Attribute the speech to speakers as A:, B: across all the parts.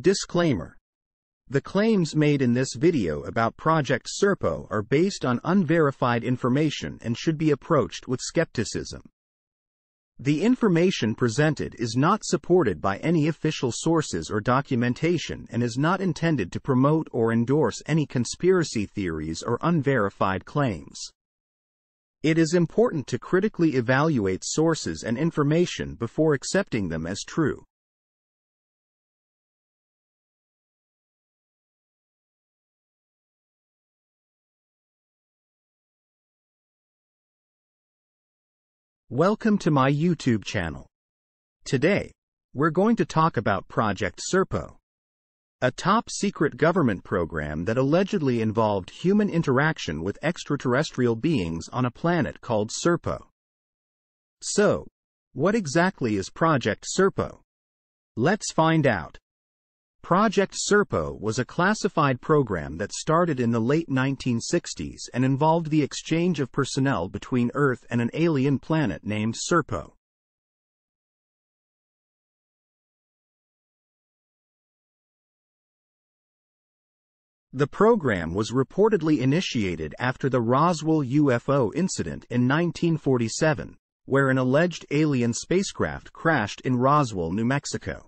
A: Disclaimer. The claims made in this video about Project Serpo are based on unverified information and should be approached with skepticism. The information presented is not supported by any official sources or documentation and is not intended to promote or endorse any conspiracy theories or unverified claims. It is important to critically evaluate sources and information before accepting them as true. Welcome to my YouTube channel. Today, we're going to talk about Project Serpo, a top-secret government program that allegedly involved human interaction with extraterrestrial beings on a planet called Serpo. So, what exactly is Project Serpo? Let's find out. Project Serpo was a classified program that started in the late 1960s and involved the exchange of personnel between Earth and an alien planet named Serpo. The program was reportedly initiated after the Roswell UFO incident in 1947, where an alleged alien spacecraft crashed in Roswell, New Mexico.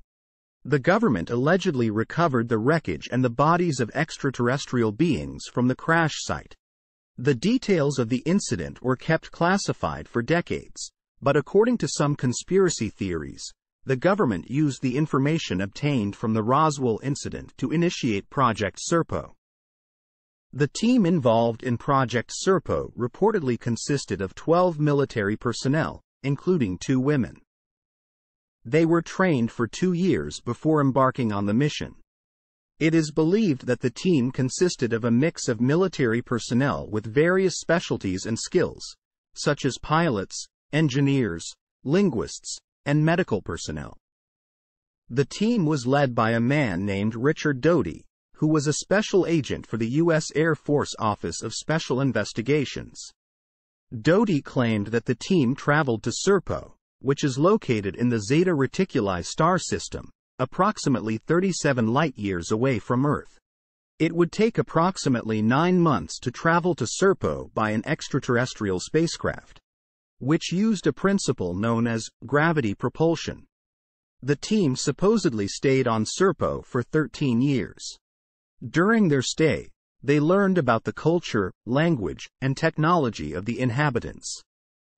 A: The government allegedly recovered the wreckage and the bodies of extraterrestrial beings from the crash site. The details of the incident were kept classified for decades, but according to some conspiracy theories, the government used the information obtained from the Roswell incident to initiate Project Serpo. The team involved in Project Serpo reportedly consisted of 12 military personnel, including 2 women. They were trained for 2 years before embarking on the mission. It is believed that the team consisted of a mix of military personnel with various specialties and skills, such as pilots, engineers, linguists, and medical personnel. The team was led by a man named Richard Doty, who was a special agent for the U.S. Air Force Office of Special Investigations. Doty claimed that the team traveled to Serpo, which is located in the Zeta Reticuli star system, approximately 37 light-years away from Earth. It would take approximately 9 months to travel to Serpo by an extraterrestrial spacecraft, which used a principle known as gravity propulsion. The team supposedly stayed on Serpo for 13 years. During their stay, they learned about the culture, language, and technology of the inhabitants.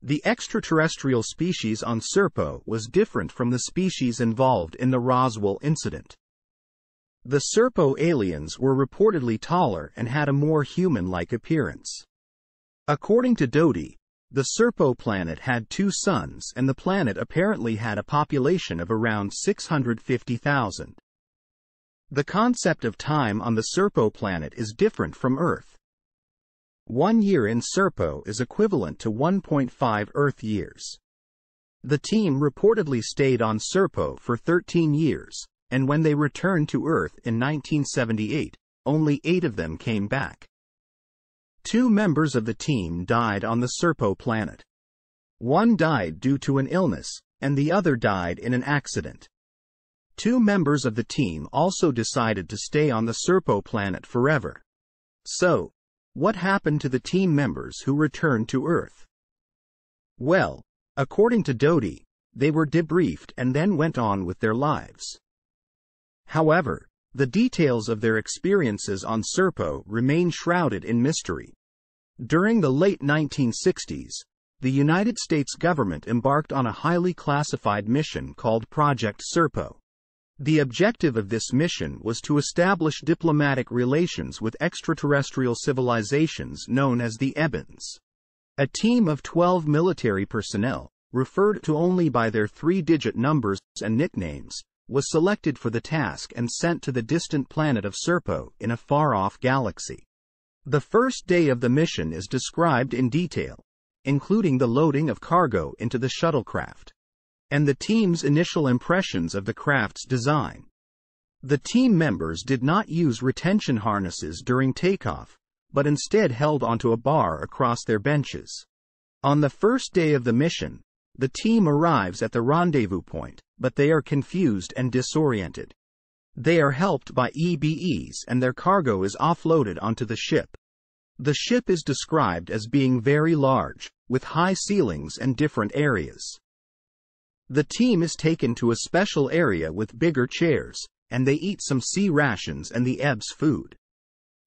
A: The extraterrestrial species on Serpo was different from the species involved in the Roswell incident. The Serpo aliens were reportedly taller and had a more human-like appearance. According to Doty, the Serpo planet had 2 suns and the planet apparently had a population of around 650,000. The concept of time on the Serpo planet is different from Earth. 1 year in Serpo is equivalent to 1.5 Earth years. The team reportedly stayed on Serpo for 13 years, and when they returned to Earth in 1978, only 8 of them came back. 2 members of the team died on the Serpo planet. One died due to an illness, and the other died in an accident. 2 members of the team also decided to stay on the Serpo planet forever. So, what happened to the team members who returned to Earth? Well, according to Doty, they were debriefed and then went on with their lives. However, the details of their experiences on Serpo remain shrouded in mystery. During the late 1960s, the United States government embarked on a highly classified mission called Project Serpo. The objective of this mission was to establish diplomatic relations with extraterrestrial civilizations known as the Ebens. A team of 12 military personnel, referred to only by their 3-digit numbers and nicknames, was selected for the task and sent to the distant planet of Serpo in a far-off galaxy. The first day of the mission is described in detail, including the loading of cargo into the shuttlecraft, and the team's initial impressions of the craft's design. The team members did not use retention harnesses during takeoff, but instead held onto a bar across their benches. On the first day of the mission, the team arrives at the rendezvous point, but they are confused and disoriented. They are helped by EBEs and their cargo is offloaded onto the ship. The ship is described as being very large, with high ceilings and different areas. The team is taken to a special area with bigger chairs, and they eat some sea rations and the EB's food.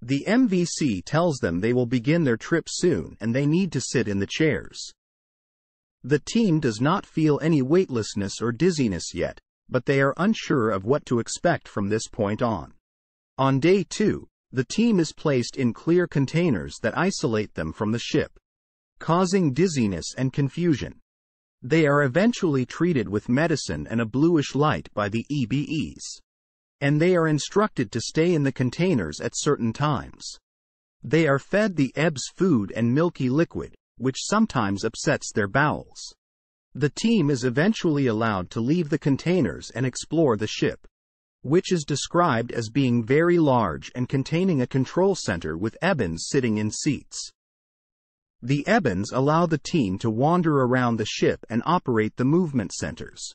A: The MVC tells them they will begin their trip soon and they need to sit in the chairs. The team does not feel any weightlessness or dizziness yet, but they are unsure of what to expect from this point on. On day 2, the team is placed in clear containers that isolate them from the ship, causing dizziness and confusion. They are eventually treated with medicine and a bluish light by the EBEs. And they are instructed to stay in the containers at certain times. They are fed the EB's food and milky liquid, which sometimes upsets their bowels. The team is eventually allowed to leave the containers and explore the ship, which is described as being very large and containing a control center with EBs sitting in seats. The EBs allow the team to wander around the ship and operate the movement centers.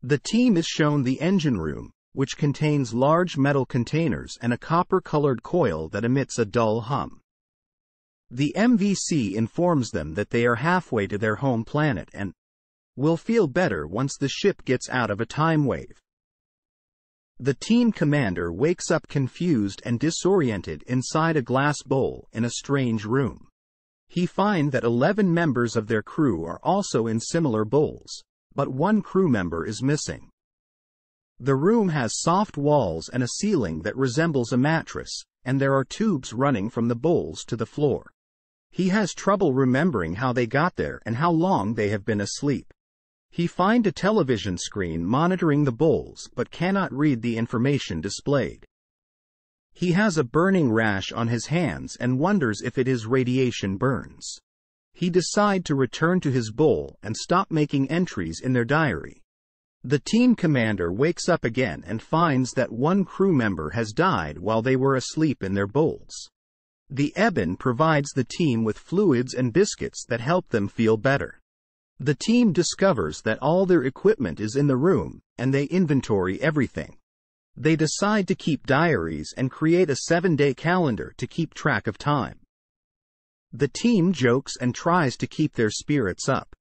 A: The team is shown the engine room, which contains large metal containers and a copper-colored coil that emits a dull hum. The MVC informs them that they are halfway to their home planet and will feel better once the ship gets out of a time wave. The team commander wakes up confused and disoriented inside a glass bowl in a strange room. He finds that 11 members of their crew are also in similar bowls, but one crew member is missing. The room has soft walls and a ceiling that resembles a mattress, and there are tubes running from the bowls to the floor. He has trouble remembering how they got there and how long they have been asleep. He finds a television screen monitoring the bowls but cannot read the information displayed. He has a burning rash on his hands and wonders if it is radiation burns. He decides to return to his bowl and stop making entries in their diary. The team commander wakes up again and finds that one crew member has died while they were asleep in their bowls. The EBN provides the team with fluids and biscuits that help them feel better. The team discovers that all their equipment is in the room, and they inventory everything. They decide to keep diaries and create a 7-day calendar to keep track of time. The team jokes and tries to keep their spirits up.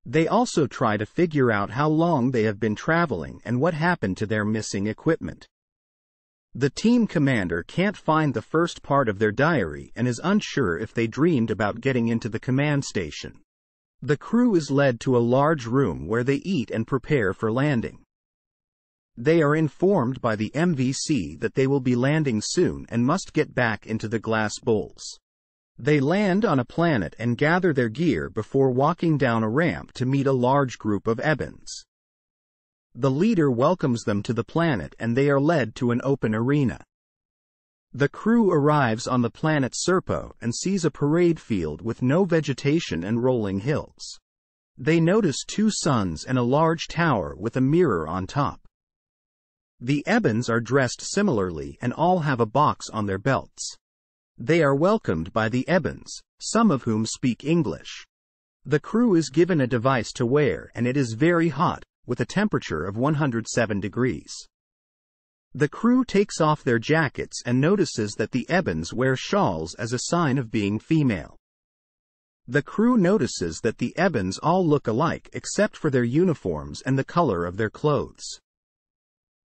A: They also try to figure out how long they have been traveling and what happened to their missing equipment. The team commander can't find the first part of their diary and is unsure if they dreamed about getting into the command station. The crew is led to a large room where they eat and prepare for landing. They are informed by the MVC that they will be landing soon and must get back into the glass bowls. They land on a planet and gather their gear before walking down a ramp to meet a large group of EBNs. The leader welcomes them to the planet and they are led to an open arena. The crew arrives on the planet Serpo and sees a parade field with no vegetation and rolling hills. They notice 2 suns and a large tower with a mirror on top. The EBNs are dressed similarly and all have a box on their belts. They are welcomed by the EBNs, some of whom speak English. The crew is given a device to wear and it is very hot, with a temperature of 107 degrees. The crew takes off their jackets and notices that the EBNs wear shawls as a sign of being female. The crew notices that the EBNs all look alike except for their uniforms and the color of their clothes.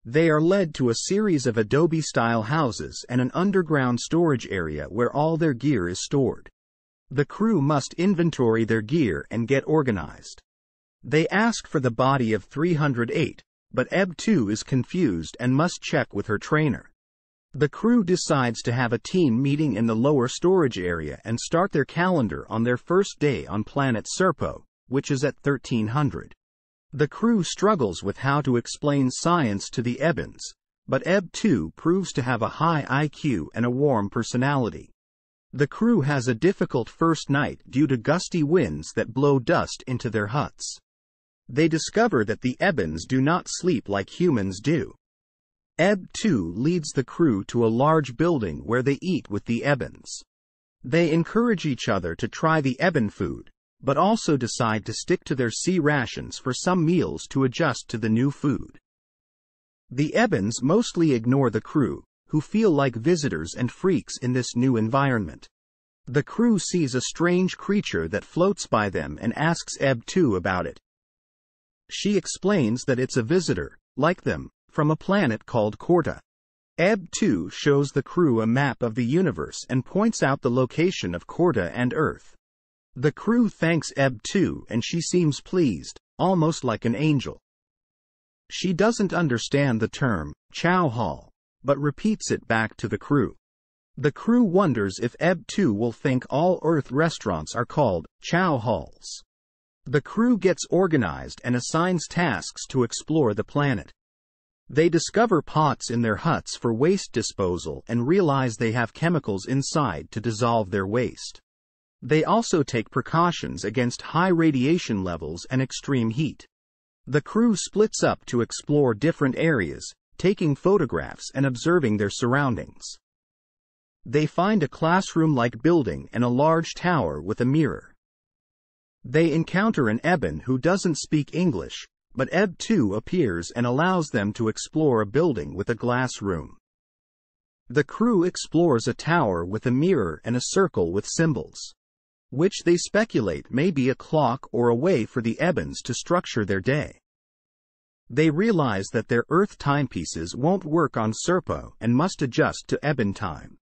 A: They are led to a series of adobe-style houses and an underground storage area where all their gear is stored. The crew must inventory their gear and get organized. They ask for the body of 308, but EB2 is confused and must check with her trainer. The crew decides to have a team meeting in the lower storage area and start their calendar on their first day on planet Serpo, which is at 1300. The crew struggles with how to explain science to the EBNs, but EB2 proves to have a high IQ and a warm personality. The crew has a difficult first night due to gusty winds that blow dust into their huts. They discover that the EBNs do not sleep like humans do. EB2 leads the crew to a large building where they eat with the EBNs. They encourage each other to try the EBN food, but also decide to stick to their sea rations for some meals to adjust to the new food. The Ebens mostly ignore the crew, who feel like visitors and freaks in this new environment. The crew sees a strange creature that floats by them and asks Eb 2 about it. She explains that it's a visitor, like them, from a planet called Corta. Eb 2 shows the crew a map of the universe and points out the location of Corta and Earth. The crew thanks Eb 2 and she seems pleased, almost like an angel. She doesn't understand the term, chow hall, but repeats it back to the crew. The crew wonders if Eb 2 will think all Earth restaurants are called chow halls. The crew gets organized and assigns tasks to explore the planet. They discover pots in their huts for waste disposal and realize they have chemicals inside to dissolve their waste. They also take precautions against high radiation levels and extreme heat. The crew splits up to explore different areas, taking photographs and observing their surroundings. They find a classroom-like building and a large tower with a mirror. They encounter an Eben who doesn't speak English, but Eb 2 appears and allows them to explore a building with a glass room. The crew explores a tower with a mirror and a circle with symbols, which they speculate may be a clock or a way for the Ebens to structure their day. They realize that their Earth timepieces won't work on Serpo and must adjust to Eben time.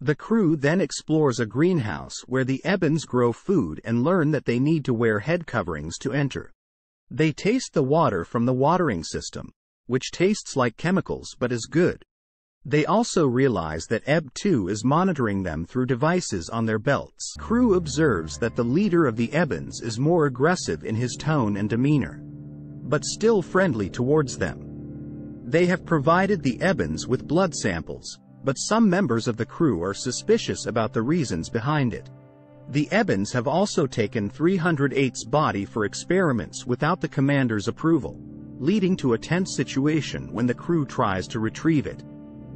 A: The crew then explores a greenhouse where the Ebens grow food and learn that they need to wear head coverings to enter. They taste the water from the watering system, which tastes like chemicals but is good. They also realize that Eb 2 is monitoring them through devices on their belts. Crew observes that the leader of the Ebens is more aggressive in his tone and demeanor, but still friendly towards them. They have provided the Ebens with blood samples, but some members of the crew are suspicious about the reasons behind it. The Ebens have also taken 308's body for experiments without the commander's approval, leading to a tense situation when the crew tries to retrieve it.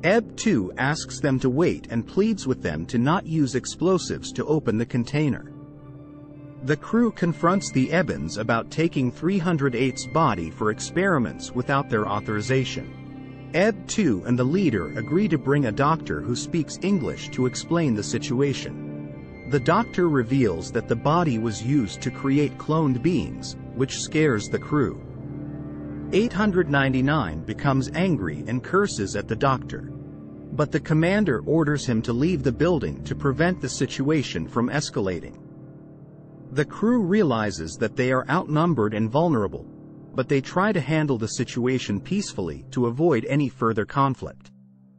A: Eb 2 asks them to wait and pleads with them to not use explosives to open the container. The crew confronts the Ebens about taking 308's body for experiments without their authorization. Eb 2 and the leader agree to bring a doctor who speaks English to explain the situation. The doctor reveals that the body was used to create cloned beings, which scares the crew. 899 becomes angry and curses at the doctor, but the commander orders him to leave the building to prevent the situation from escalating. The crew realizes that they are outnumbered and vulnerable, but they try to handle the situation peacefully to avoid any further conflict.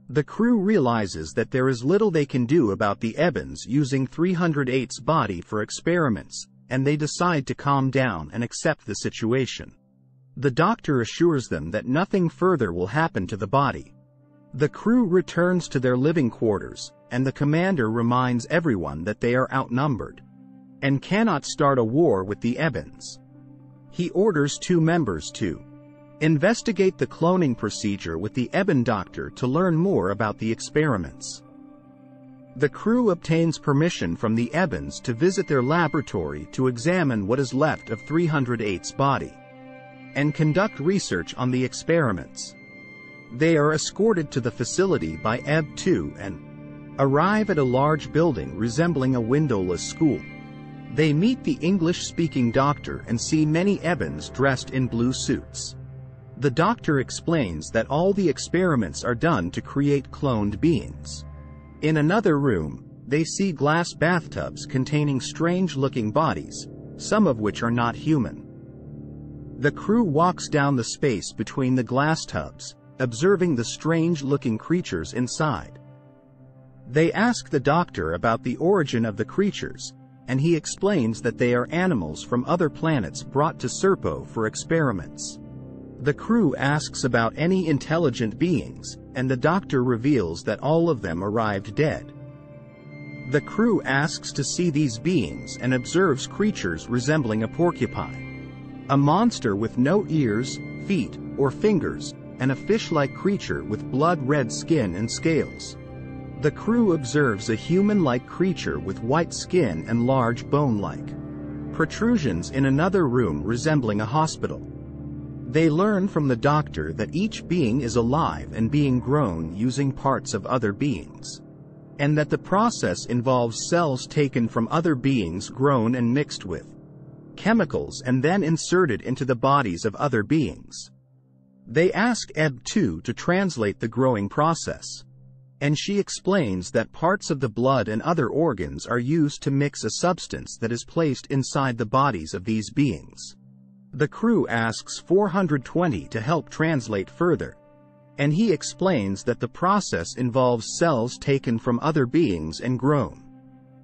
A: The crew realizes that there is little they can do about the Ebens using 308's body for experiments, and they decide to calm down and accept the situation. The doctor assures them that nothing further will happen to the body. The crew returns to their living quarters, and the commander reminds everyone that they are outnumbered and cannot start a war with the Ebens. He orders 2 members to investigate the cloning procedure with the Eben doctor to learn more about the experiments. The crew obtains permission from the Ebens to visit their laboratory to examine what is left of 308's body and conduct research on the experiments. They are escorted to the facility by Eb 2 and arrive at a large building resembling a windowless school. They meet the English-speaking doctor and see many Ebens dressed in blue suits. The doctor explains that all the experiments are done to create cloned beings. In another room, they see glass bathtubs containing strange-looking bodies, some of which are not human. The crew walks down the space between the glass tubs, observing the strange-looking creatures inside. They ask the doctor about the origin of the creatures, and he explains that they are animals from other planets brought to Serpo for experiments. The crew asks about any intelligent beings, and the doctor reveals that all of them arrived dead. The crew asks to see these beings and observes creatures resembling a porcupine, a monster with no ears, feet, or fingers, and a fish-like creature with blood-red skin and scales. The crew observes a human-like creature with white skin and large bone-like protrusions in another room resembling a hospital. They learn from the doctor that each being is alive and being grown using parts of other beings, and that the process involves cells taken from other beings grown and mixed with chemicals and then inserted into the bodies of other beings. They ask EB2 to translate the growing process, and she explains that parts of the blood and other organs are used to mix a substance that is placed inside the bodies of these beings. The crew asks 420 to help translate further, and he explains that the process involves cells taken from other beings and grown,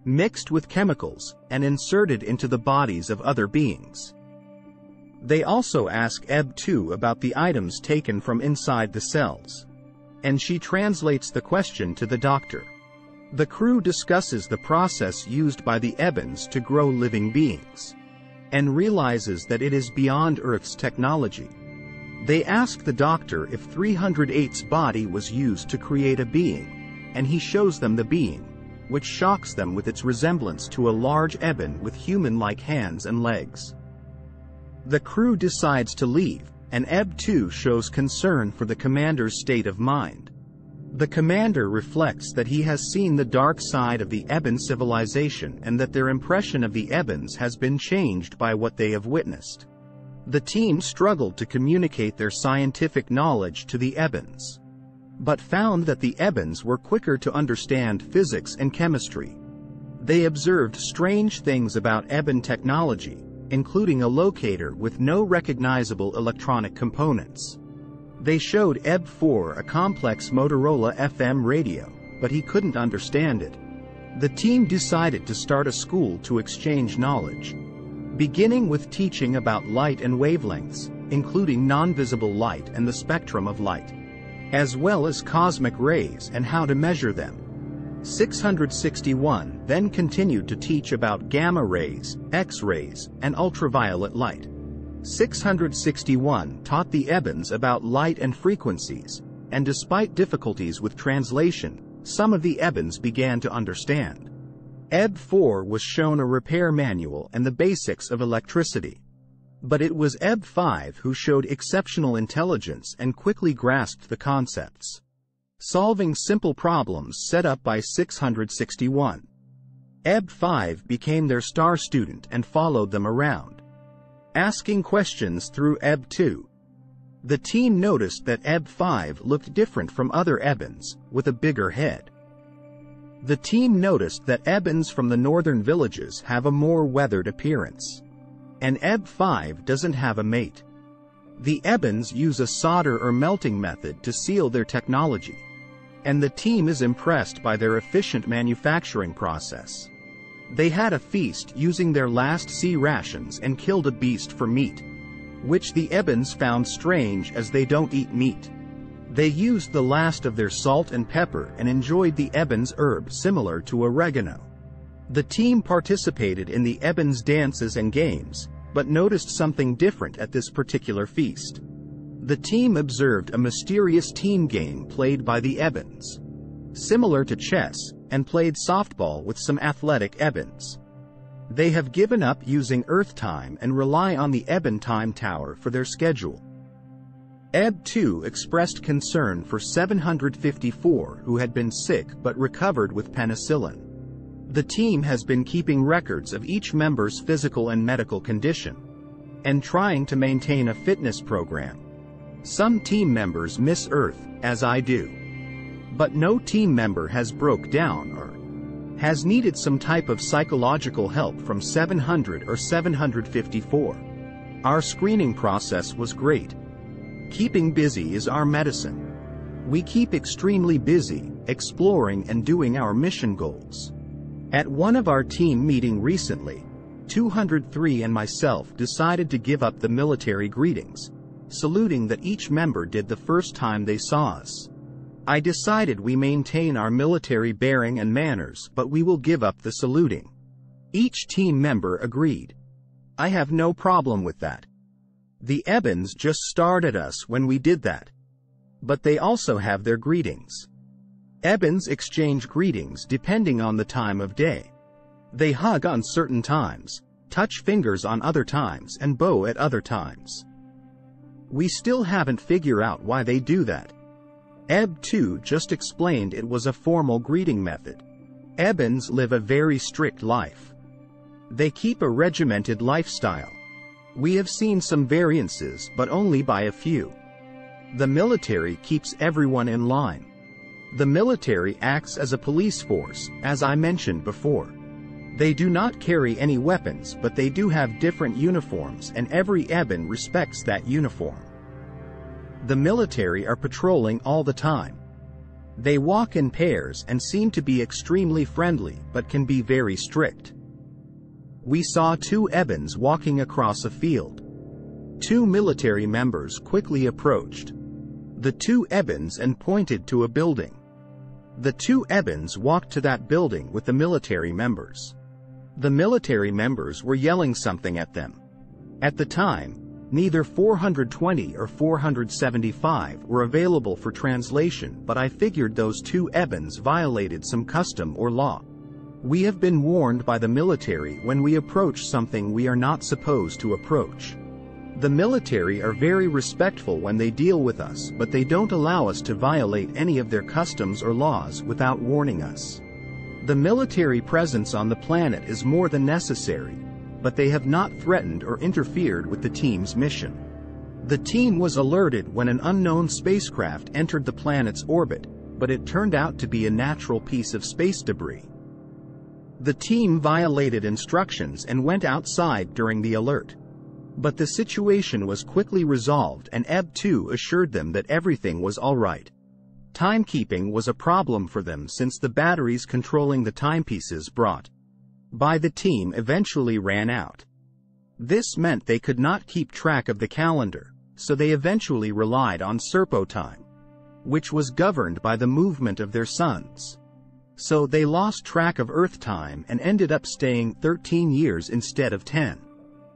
A: mixed with chemicals, and inserted into the bodies of other beings. They also ask EB2 about the items taken from inside the cells, and she translates the question to the doctor. The crew discusses the process used by the Ebens to grow living beings, and realizes that it is beyond Earth's technology. They ask the doctor if 308's body was used to create a being, and he shows them the being, which shocks them with its resemblance to a large Eben with human-like hands and legs. The crew decides to leave, and EB2 shows concern for the commander's state of mind. The commander reflects that he has seen the dark side of the Eben civilization and that their impression of the Ebens has been changed by what they have witnessed. The team struggled to communicate their scientific knowledge to the Ebens, but found that the Ebens were quicker to understand physics and chemistry. They observed strange things about Eben technology, including a locator with no recognizable electronic components. They showed EB4 a complex Motorola FM radio, but he couldn't understand it. The team decided to start a school to exchange knowledge, beginning with teaching about light and wavelengths, including non-visible light and the spectrum of light, as well as cosmic rays and how to measure them. 661 then continued to teach about gamma rays, X-rays, and ultraviolet light. 661 taught the Ebens about light and frequencies, and despite difficulties with translation, some of the Ebens began to understand. EB4 was shown a repair manual and the basics of electricity. But it was EB5 who showed exceptional intelligence and quickly grasped the concepts, solving simple problems set up by 661. EB5 became their star student and followed them around, asking questions through EB2. The team noticed that EB5 looked different from other Ebens, with a bigger head. The team noticed that Ebens from the northern villages have a more weathered appearance, and EB5 doesn't have a mate. The Ebens use a solder or melting method to seal their technology, and the team is impressed by their efficient manufacturing process. They had a feast using their last sea rations and killed a beast for meat, which the Ebens found strange as they don't eat meat. They used the last of their salt and pepper and enjoyed the Ebens herb similar to oregano. The team participated in the Ebens dances and games, but noticed something different at this particular feast. The team observed a mysterious team game played by the Ebens, similar to chess, and played softball with some athletic Ebens. They have given up using Earth time and rely on the Eben time tower for their schedule. EB2 expressed concern for 754 who had been sick but recovered with penicillin. The team has been keeping records of each member's physical and medical condition, and trying to maintain a fitness program. Some team members miss Earth, as I do. But no team member has broke down or has needed some type of psychological help from 700 or 754. Our screening process was great. Keeping busy is our medicine. We keep extremely busy, exploring and doing our mission goals. At one of our team meeting recently, 203 and myself decided to give up the military greetings, saluting that each member did the first time they saw us. I decided we maintain our military bearing and manners, but we will give up the saluting. Each team member agreed. I have no problem with that. The Ebens just stared at us when we did that. But they also have their greetings. Ebens exchange greetings depending on the time of day. They hug on certain times, touch fingers on other times, and bow at other times. We still haven't figured out why they do that. EB2 just explained it was a formal greeting method. Ebans live a very strict life. They keep a regimented lifestyle. We have seen some variances, but only by a few. The military keeps everyone in line. The military acts as a police force, as I mentioned before. They do not carry any weapons, but they do have different uniforms, and every Eban respects that uniform. The military are patrolling all the time. They walk in pairs and seem to be extremely friendly, but can be very strict. We saw two Ebans walking across a field. Two military members quickly approached the two Ebans and pointed to a building. The two Ebans walked to that building with the military members. The military members were yelling something at them. At the time, neither 420 or 475 were available for translation, but I figured those two Ebans violated some custom or law. We have been warned by the military when we approach something we are not supposed to approach. The military are very respectful when they deal with us, but they don't allow us to violate any of their customs or laws without warning us. The military presence on the planet is more than necessary, but they have not threatened or interfered with the team's mission. The team was alerted when an unknown spacecraft entered the planet's orbit, but it turned out to be a natural piece of space debris. The team violated instructions and went outside during the alert. But the situation was quickly resolved, and EB2 assured them that everything was all right. Timekeeping was a problem for them since the batteries controlling the timepieces brought by the team eventually ran out. This meant they could not keep track of the calendar, so they eventually relied on Serpo time, which was governed by the movement of their suns. So they lost track of Earth time and ended up staying 13 years instead of 10.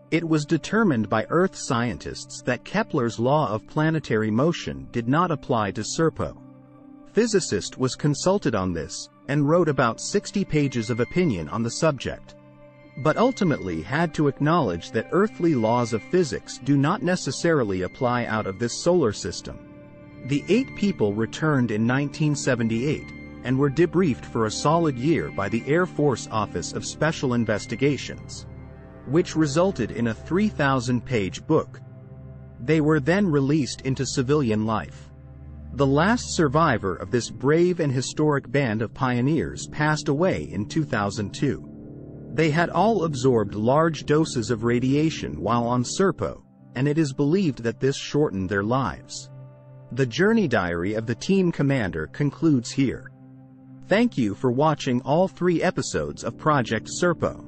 A: It was determined by Earth scientists that Kepler's law of planetary motion did not apply to Serpo. Physicist was consulted on this, and wrote about 60 pages of opinion on the subject, but ultimately had to acknowledge that earthly laws of physics do not necessarily apply out of this solar system. The 8 people returned in 1978, and were debriefed for a solid year by the Air Force Office of Special Investigations, which resulted in a 3,000-page book. They were then released into civilian life. The last survivor of this brave and historic band of pioneers passed away in 2002. They had all absorbed large doses of radiation while on Serpo, and it is believed that this shortened their lives. The journey diary of the team commander concludes here. Thank you for watching all 3 episodes of Project Serpo.